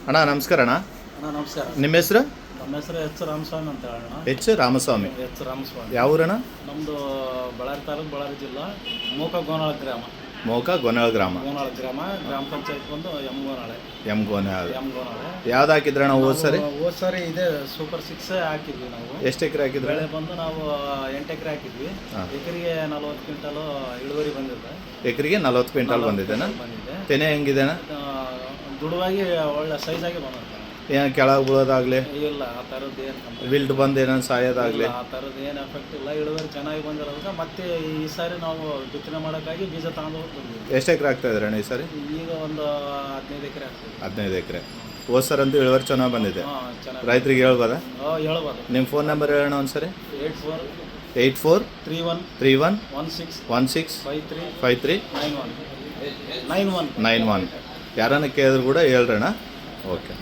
ಅಣ್ಣ ನಮಸ್ಕಾರ ಅಣ್ಣ. ಅಣ್ಣ ನಮಸ್ಕಾರ. ನಿಮ್ಮ ಹೆಸರು? ನಮ್ಮ ಹೆಸರು ಎಚ್ ರಾಮಸ್ವಾಮಿ ಅಂತ ಹೇಳೋಣ. ಎಚ್ ರಾಮಸ್ವಾಮಿ. ಎಚ್ ರಾಮಸ್ವಾಮಿ. ಯಾವ ಊರಣ್ಣ? ನಮ್ಮದು ಬಳ್ಳಾರಿ ತಾಲೂಕು, ಬಳ್ಳಾರಿ ಜಿಲ್ಲಾ, ಗೋನಾಳ ಗ್ರಾಮ. ಗೋನಾಳ ಗ್ರಾಮ. ಗೋನಾಳ ಗ್ರಾಮ. ಗ್ರಾಮ ಪಂಚಾಯತ್ ಬಂದು ಗೋನಾಳೆ. ಗೋನಾಳೆ. ಗೋನಾಳೆ. ಯಾವ್ದು ಹಾಕಿದ್ರಣ್ಣ ಹೋದ್ ಸರಿ? ಹೋದ್ ಸರಿ ಇದೆ ಸೂಪರ್ 6 ಹಾಕಿದ್ವಿ ನಾವು. ಎಷ್ಟು ಎಕರೆ ಹಾಕಿದ್ರೆ? ಬೆಳೆ ಬಂದು ನಾವು 8 ಎಕರೆ ಹಾಕಿದ್ವಿ. ಎಕರೆಗೆ 40 ಕ್ವಿಂಟಲ್ ಇಳುವರಿ ಬಂದಿದೆ. ಎಕರೆಗೆ 40 ಕ್ವಿಂಟಲ್ ಬಂದಿದೆನಾ? ಬಂದಿದೆ. ತೆನೆ ಹೆಂಗಿದೆನಾ? ದುಡುವಾಗಿ ಒಳ್ಳೆ ಸೈಜಾಗಿ ಬಂದಿದೆ. ಏನು ಕೆಳಗೆ ಬೀಳೋದಾಗ್ಲಿ ಇಲ್ಲ, ಆ ಥರದ್ದು ಏನು ವಿಲ್ಟ್ ಬಂದು ಏನೋ ಸಾಯೋದಾಗ್ಲಿ ಆ ಥರದ್ದು ಏನು ಎಫೆಕ್ಟ್ ಇಲ್ಲ. ಇಳುವರಿ ಚೆನ್ನಾಗಿ ಬಂದಿರೋದಕ್ಕೆ ಮತ್ತೆ ಈ ಸಾರಿ ನಾವು ಬಿತ್ತನೆ ಮಾಡೋಕ್ಕಾಗಿ ಬೀಜ ತಗೊಂಡು ಹೋಗ್ತೀವಿ. ಎಷ್ಟು ಎಕರೆ ಆಗ್ತಾ ಇದ್ರಣ್ಣ ಈ ಸಾರಿ? ಈಗ ಒಂದು 15 ಎಕರೆ ಆಗ್ತದೆ. 15 ಎಕರೆ. ಹೋದ್ ಸರ್ ಅಂತೂ ಇಳುವರಿ ಚೆನ್ನಾಗಿ ಬಂದಿದೆ. ಚೆನ್ನಾಗಿ ರೈತರಿಗೆ ಹೇಳ್ಬೋದಾ? ಹೇಳ್ಬೋದು. ನಿಮ್ಮ ಫೋನ್ ನಂಬರ್ ಹೇಳೋಣ ಒಂದ್ಸರಿ. 8431311653 ಯಾರನ್ನ ಕೇಳಿದ್ರು ಕೂಡ ಹೇಳ್ರಣ್ಣ. ಓಕೆ.